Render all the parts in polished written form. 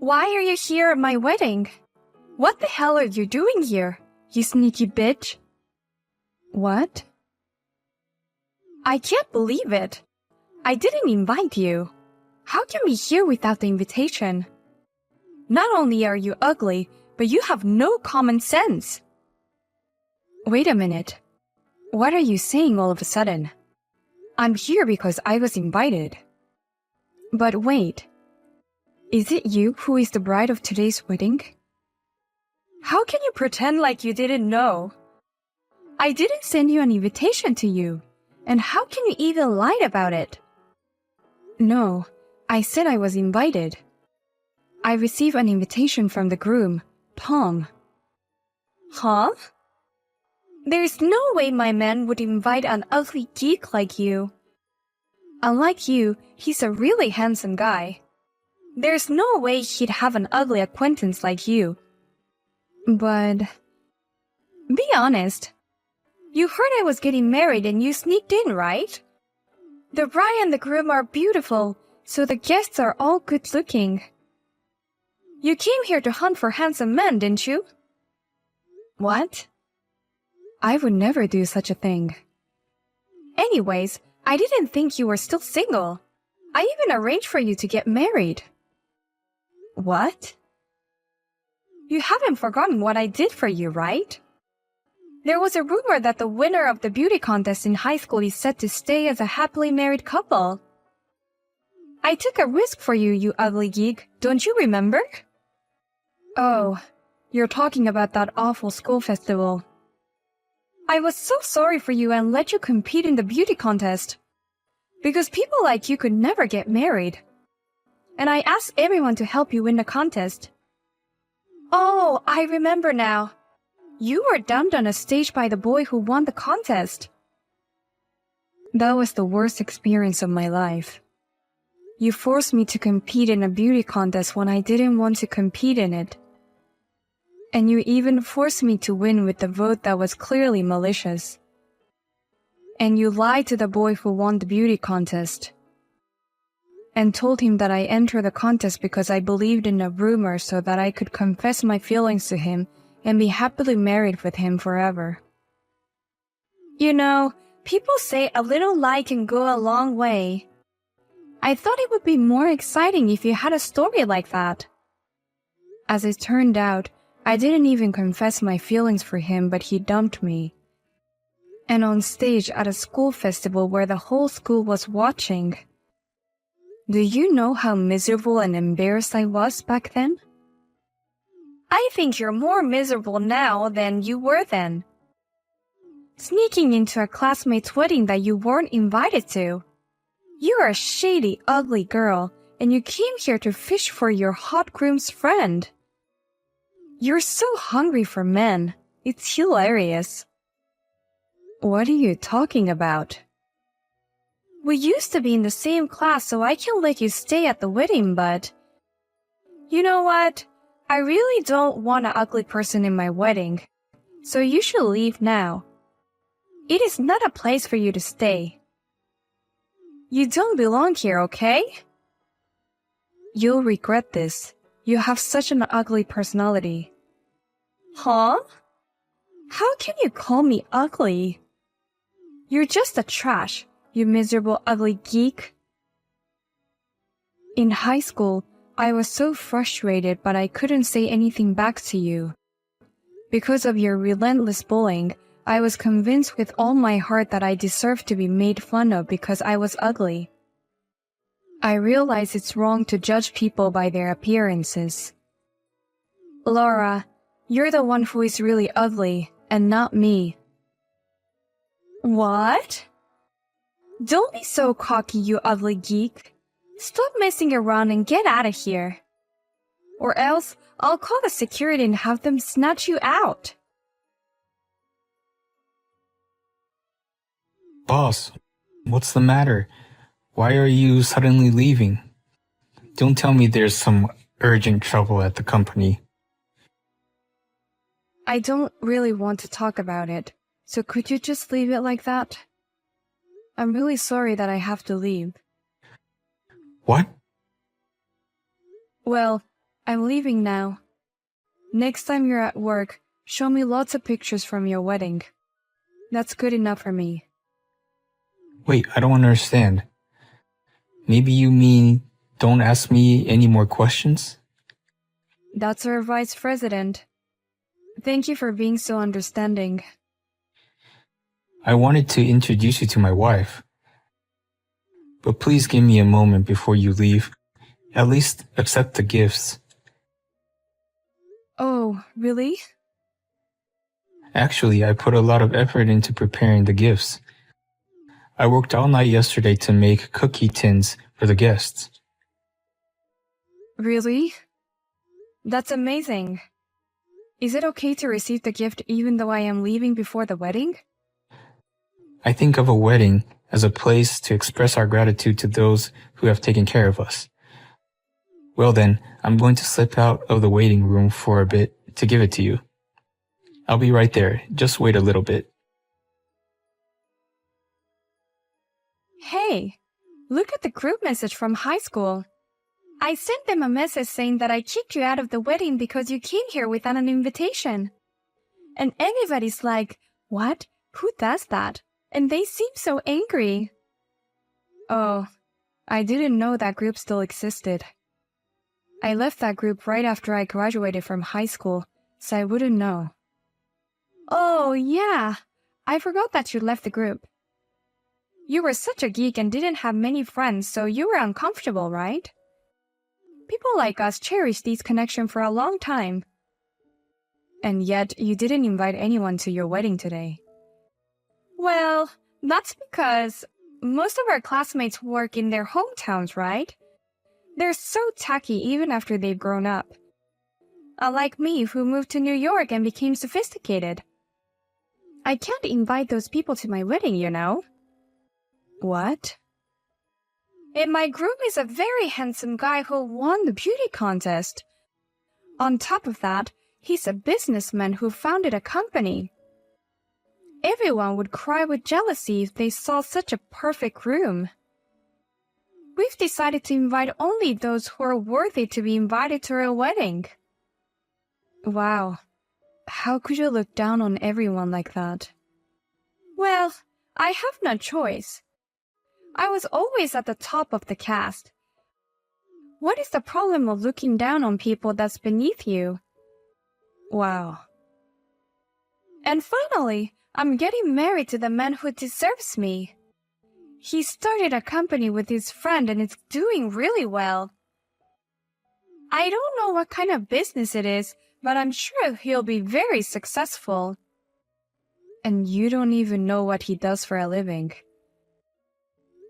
Why are you here at my wedding? What the hell are you doing here, you sneaky bitch? What? I can't believe it. I didn't invite you. How can we be here without the invitation? Not only are you ugly, but you have no common sense. Wait a minute. What are you saying all of a sudden? I'm here because I was invited. But wait. Is it you who is the bride of today's wedding? How can you pretend like you didn't know? I didn't send you an invitation to you. And how can you even lie about it? No, I said I was invited. I received an invitation from the groom, Tom. Huh? There's no way my man would invite an ugly geek like you. Unlike you, he's a really handsome guy. There's no way he'd have an ugly acquaintance like you. But... be honest. You heard I was getting married and you sneaked in, right? The bride and the groom are beautiful, so the guests are all good-looking. You came here to hunt for handsome men, didn't you? What? I would never do such a thing. Anyways, I didn't think you were still single. I even arranged for you to get married. What? You haven't forgotten what I did for you, right? There was a rumor that the winner of the beauty contest in high school is set to stay as a happily married couple. I took a risk for you, you ugly geek, don't you remember? Oh, you're talking about that awful school festival. I was so sorry for you and let you compete in the beauty contest. Because people like you could never get married. And I asked everyone to help you win the contest. Oh, I remember now. You were dumped on a stage by the boy who won the contest. That was the worst experience of my life. You forced me to compete in a beauty contest when I didn't want to compete in it. And you even forced me to win with the vote that was clearly malicious. And you lied to the boy who won the beauty contest. And told him that I entered the contest because I believed in a rumor so that I could confess my feelings to him and be happily married with him forever. You know, people say a little lie can go a long way. I thought it would be more exciting if you had a story like that. As it turned out, I didn't even confess my feelings for him, but he dumped me. And on stage at a school festival where the whole school was watching. Do you know how miserable and embarrassed I was back then? I think you're more miserable now than you were then. Sneaking into a classmate's wedding that you weren't invited to. You're a shady, ugly girl, and you came here to fish for your hot groom's friend. You're so hungry for men. It's hilarious. What are you talking about? We used to be in the same class, so I can let you stay at the wedding, but... You know what? I really don't want an ugly person in my wedding, so you should leave now. It is not a place for you to stay. You don't belong here, okay? You'll regret this. You have such an ugly personality. Huh? How can you call me ugly? You're just a trash, you miserable ugly geek. In high school, I was so frustrated, but I couldn't say anything back to you. Because of your relentless bullying, I was convinced with all my heart that I deserved to be made fun of because I was ugly. I realize it's wrong to judge people by their appearances. Laura, you're the one who is really ugly, and not me. What? Don't be so cocky, you ugly geek. Stop messing around and get out of here. Or else, I'll call the security and have them snatch you out. Boss, what's the matter? Why are you suddenly leaving? Don't tell me there's some urgent trouble at the company. I don't really want to talk about it, so could you just leave it like that? I'm really sorry that I have to leave. What? Well, I'm leaving now. Next time you're at work, show me lots of pictures from your wedding. That's good enough for me. Wait, I don't understand. Maybe you mean don't ask me any more questions? That's our vice president. Thank you for being so understanding. I wanted to introduce you to my wife. But please give me a moment before you leave. At least accept the gifts. Oh, really? Actually, I put a lot of effort into preparing the gifts. I worked all night yesterday to make cookie tins for the guests. Really? That's amazing. Is it okay to receive the gift even though I am leaving before the wedding? I think of a wedding as a place to express our gratitude to those who have taken care of us. Well then, I'm going to slip out of the waiting room for a bit to give it to you. I'll be right there. Just wait a little bit. Hey, look at the group message from high school. I sent them a message saying that I kicked you out of the wedding because you came here without an invitation. And everybody's like, what? Who does that? And they seem so angry. Oh, I didn't know that group still existed. I left that group right after I graduated from high school, so I wouldn't know. Oh, yeah. I forgot that you left the group. You were such a geek and didn't have many friends, so you were uncomfortable, right? People like us cherish these connections for a long time. And yet, you didn't invite anyone to your wedding today. Well, that's because most of our classmates work in their hometowns, right? They're so tacky even after they've grown up. Unlike me, who moved to New York and became sophisticated. I can't invite those people to my wedding, you know. What? And my groom is a very handsome guy who won the beauty contest. On top of that, he's a businessman who founded a company. Everyone would cry with jealousy if they saw such a perfect groom. We've decided to invite only those who are worthy to be invited to our wedding. Wow, how could you look down on everyone like that? Well, I have no choice. I was always at the top of the cast. What is the problem of looking down on people that's beneath you? Wow. And finally, I'm getting married to the man who deserves me. He started a company with his friend and it's doing really well. I don't know what kind of business it is, but I'm sure he'll be very successful. And you don't even know what he does for a living.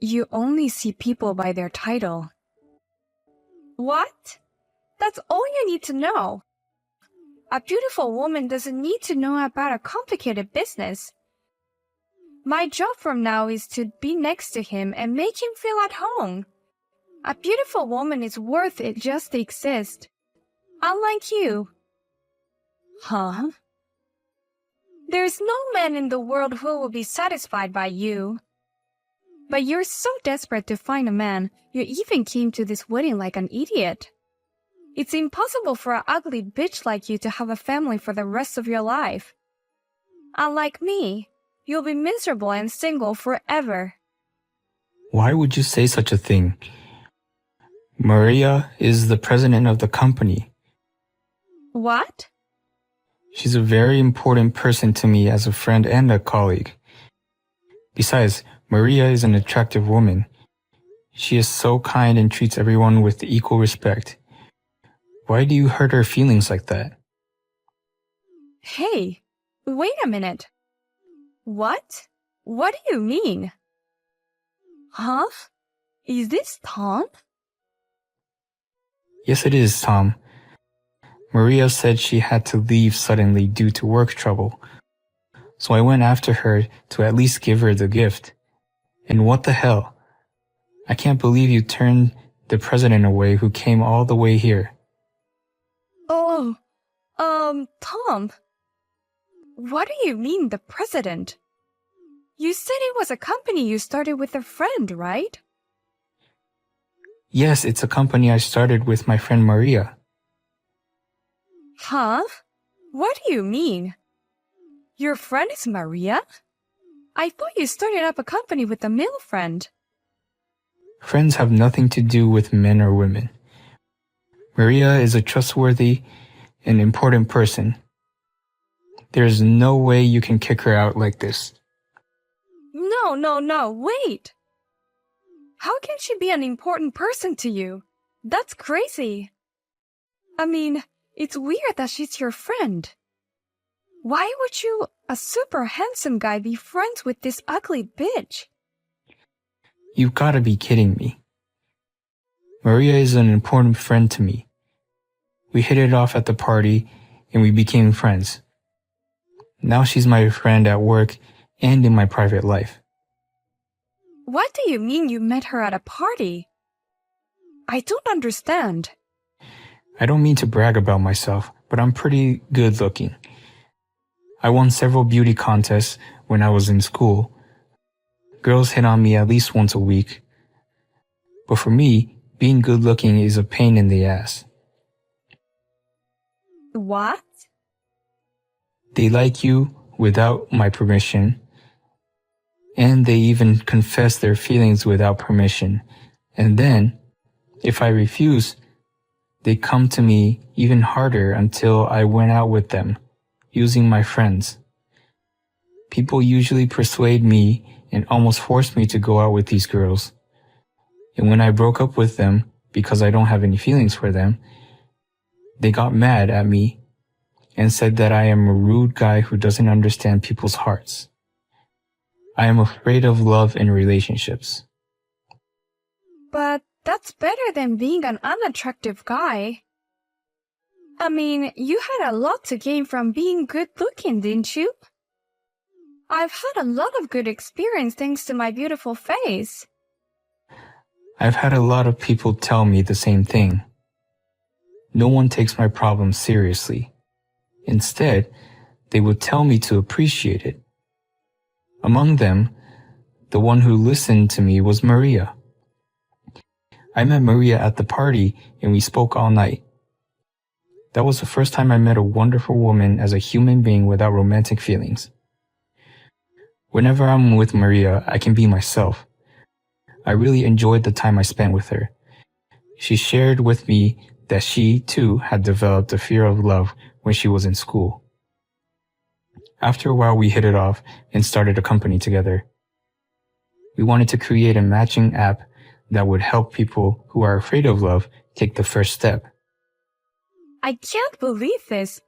You only see people by their title. What? That's all you need to know. A beautiful woman doesn't need to know about a complicated business. My job from now is to be next to him and make him feel at home. A beautiful woman is worth it just to exist. Unlike you. Huh? There's no man in the world who will be satisfied by you. But you're so desperate to find a man, you even came to this wedding like an idiot. It's impossible for an ugly bitch like you to have a family for the rest of your life. Unlike me, you'll be miserable and single forever. Why would you say such a thing? Maria is the president of the company. What? She's a very important person to me as a friend and a colleague. Besides, Maria is an attractive woman. She is so kind and treats everyone with equal respect. Why do you hurt her feelings like that? Hey, wait a minute. What? What do you mean? Huh? Is this Tom? Yes, it is, Tom. Maria said she had to leave suddenly due to work trouble. So I went after her to at least give her the gift. And what the hell? I can't believe you turned the president away who came all the way here. Oh, Tom. What do you mean, the president? You said it was a company you started with a friend, right? Yes, it's a company I started with my friend Maria. Huh? What do you mean? Your friend is Maria? I thought you started up a company with a male friend. Friends have nothing to do with men or women. Maria is a trustworthy and important person. There's no way you can kick her out like this. No, wait! How can she be an important person to you? That's crazy. I mean, it's weird that she's your friend. Why would you, a super handsome guy, be friends with this ugly bitch? You've gotta be kidding me. Maria is an important friend to me. We hit it off at the party and we became friends. Now she's my friend at work and in my private life. What do you mean you met her at a party? I don't understand. I don't mean to brag about myself, but I'm pretty good looking. I won several beauty contests when I was in school. Girls hit on me at least once a week. But for me, being good looking is a pain in the ass. What? They like you without my permission, and they even confess their feelings without permission. And then, if I refuse, they come to me even harder until I went out with them, using my friends. People usually persuade me and almost force me to go out with these girls. And when I broke up with them, because I don't have any feelings for them, they got mad at me and said that I am a rude guy who doesn't understand people's hearts. I am afraid of love and relationships. But that's better than being an unattractive guy. I mean, you had a lot to gain from being good looking, didn't you? I've had a lot of good experience thanks to my beautiful face. I've had a lot of people tell me the same thing. No one takes my problems seriously. Instead, they would tell me to appreciate it. Among them, the one who listened to me was Maria. I met Maria at the party and we spoke all night. That was the first time I met a wonderful woman as a human being without romantic feelings. Whenever I'm with Maria, I can be myself. I really enjoyed the time I spent with her. She shared with me that she, too, had developed a fear of love when she was in school. After a while, we hit it off and started a company together. We wanted to create a matching app that would help people who are afraid of love take the first step. I can't believe this.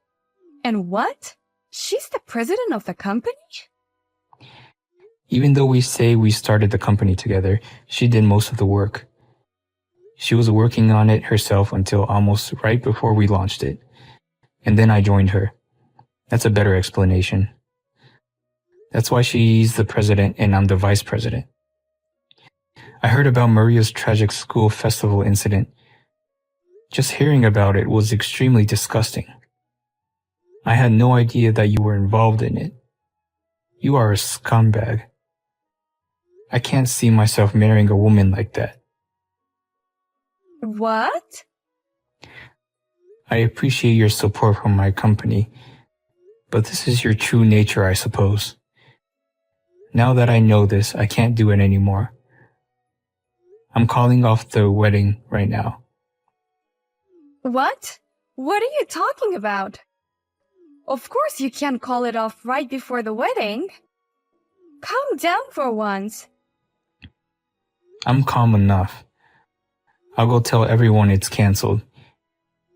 And what? She's the president of the company? Even though we say we started the company together, she did most of the work. She was working on it herself until almost right before we launched it. And then I joined her. That's a better explanation. That's why she's the president and I'm the vice president. I heard about Maria's tragic school festival incident. Just hearing about it was extremely disgusting. I had no idea that you were involved in it. You are a scumbag. I can't see myself marrying a woman like that. What? I appreciate your support from my company, but this is your true nature, I suppose. Now that I know this, I can't do it anymore. I'm calling off the wedding right now. What? What are you talking about? Of course you can't call it off right before the wedding. Calm down for once. I'm calm enough. I'll go tell everyone it's canceled.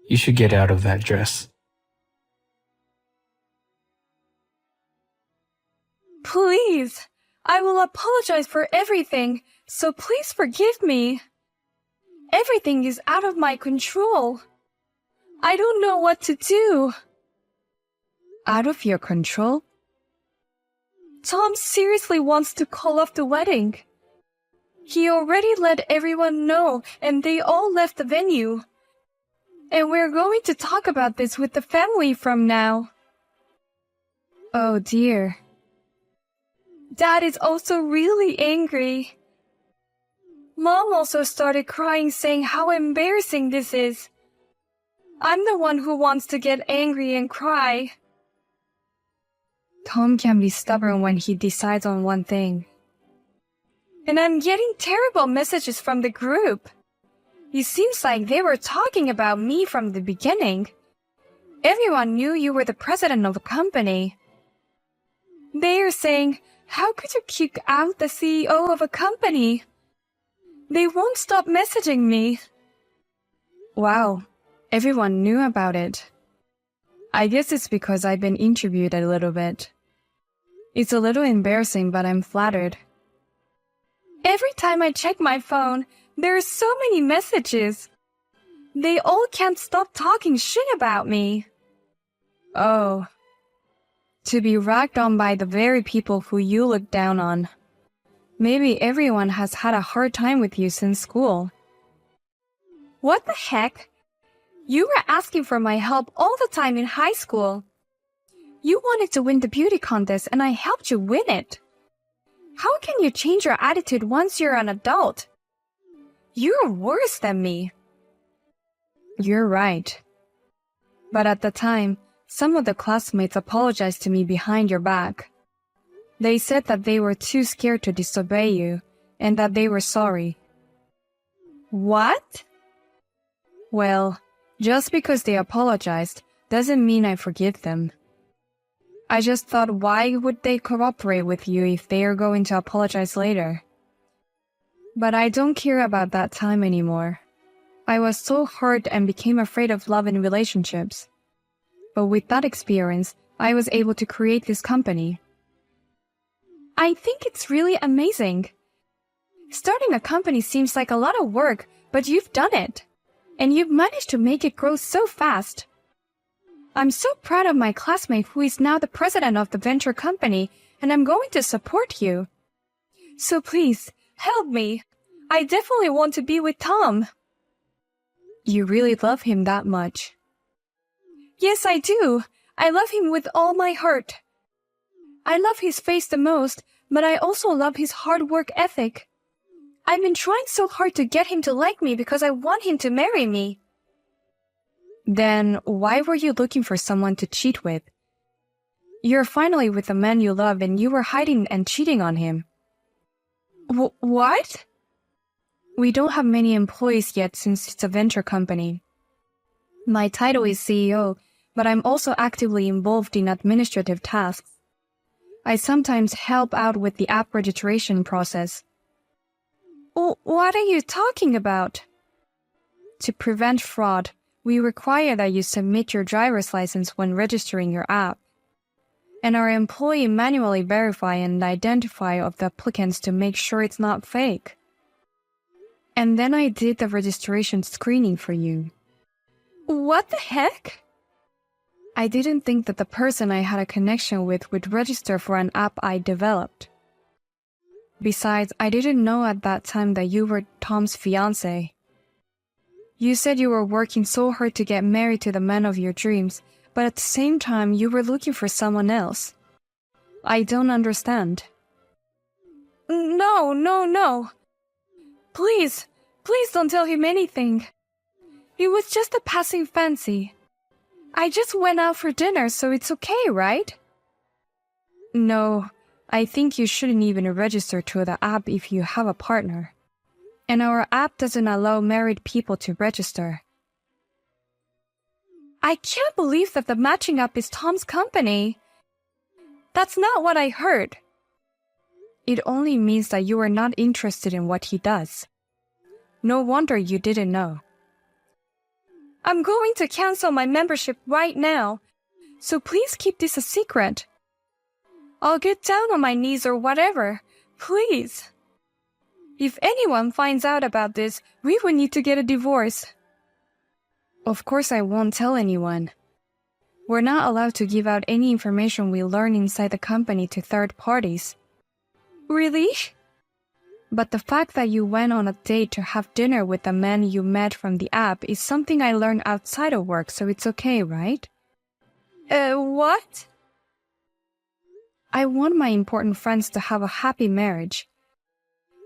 You should get out of that dress. Please, I will apologize for everything, so please forgive me. Everything is out of my control. I don't know what to do. Out of your control? Tom seriously wants to call off the wedding. He already let everyone know and they all left the venue. And we're going to talk about this with the family from now. Oh dear. Dad is also really angry. Mom also started crying saying how embarrassing this is. I'm the one who wants to get angry and cry. Tom can be stubborn when he decides on one thing. And I'm getting terrible messages from the group. It seems like they were talking about me from the beginning. Everyone knew you were the president of a company. They are saying, how could you kick out the CEO of a company? They won't stop messaging me. Wow, everyone knew about it. I guess it's because I've been interviewed a little bit. It's a little embarrassing, but I'm flattered. Every time I check my phone, there are so many messages. They all can't stop talking shit about me. Oh. To be ragged on by the very people who you look down on. Maybe everyone has had a hard time with you since school. What the heck? You were asking for my help all the time in high school. You wanted to win the beauty contest and I helped you win it. How can you change your attitude once you're an adult? You're worse than me. You're right. But at the time, some of the classmates apologized to me behind your back. They said that they were too scared to disobey you and that they were sorry. What? Well, just because they apologized doesn't mean I forgive them. I just thought, why would they cooperate with you if they are going to apologize later? But I don't care about that time anymore. I was so hurt and became afraid of love and relationships. But with that experience, I was able to create this company. I think it's really amazing. Starting a company seems like a lot of work, but you've done it. And you've managed to make it grow so fast. I'm so proud of my classmate who is now the president of the venture company, and I'm going to support you. So please, help me. I definitely want to be with Tom. You really love him that much? Yes, I do. I love him with all my heart. I love his face the most, but I also love his hard work ethic. I've been trying so hard to get him to like me because I want him to marry me. Then why were you looking for someone to cheat with? You're finally with the man you love and you were hiding and cheating on him. What? We don't have many employees yet since it's a venture company. My title is CEO, but I'm also actively involved in administrative tasks. I sometimes help out with the app registration process. What are you talking about? To prevent fraud, we require that you submit your driver's license when registering your app. And our employee manually verify and identify of the applicants to make sure it's not fake. And then I did the registration screening for you. What the heck? I didn't think that the person I had a connection with would register for an app I developed. Besides, I didn't know at that time that you were Tom's fiancé. You said you were working so hard to get married to the man of your dreams, but at the same time you were looking for someone else. I don't understand. No. Please don't tell him anything. It was just a passing fancy. I just went out for dinner, so it's okay, right? No, I think you shouldn't even register to the app if you have a partner. And our app doesn't allow married people to register. I can't believe that the matching app is Tom's company. That's not what I heard. It only means that you are not interested in what he does. No wonder you didn't know. I'm going to cancel my membership right now, so please keep this a secret. I'll get down on my knees or whatever, please. If anyone finds out about this, we will need to get a divorce. Of course I won't tell anyone. We're not allowed to give out any information we learn inside the company to third parties. Really? But the fact that you went on a date to have dinner with the man you met from the app is something I learned outside of work, so it's okay, right? What? I want my important friends to have a happy marriage.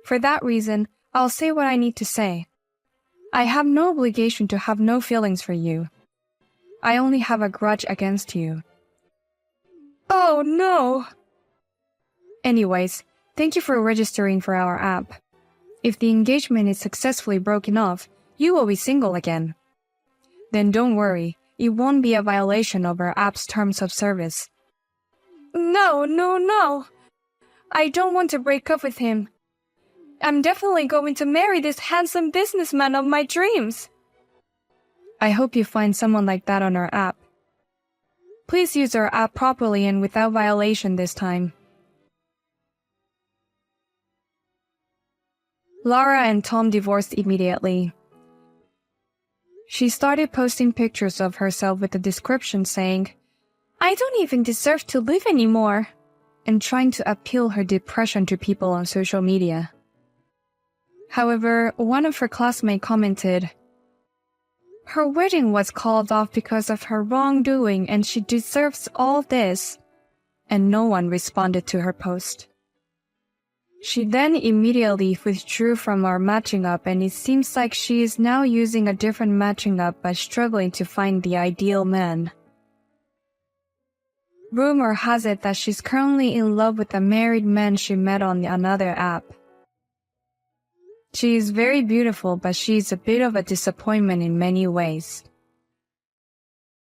For that reason, I'll say what I need to say. I have no obligation to have no feelings for you. I only have a grudge against you. Oh no! Anyways, thank you for registering for our app. If the engagement is successfully broken off, you will be single again. Then don't worry, it won't be a violation of our app's terms of service. No, no, no! I don't want to break up with him. I'm definitely going to marry this handsome businessman of my dreams. I hope you find someone like that on our app. Please use our app properly and without violation this time. Laura and Tom divorced immediately. She started posting pictures of herself with a description saying, "I don't even deserve to live anymore," and trying to appeal her depression to people on social media. However, one of her classmates commented, "Her wedding was called off because of her wrongdoing and she deserves all this," and no one responded to her post. She then immediately withdrew from our matching app, and it seems like she is now using a different matching app but struggling to find the ideal man. Rumor has it that she's currently in love with a married man she met on another app. She is very beautiful, but she is a bit of a disappointment in many ways.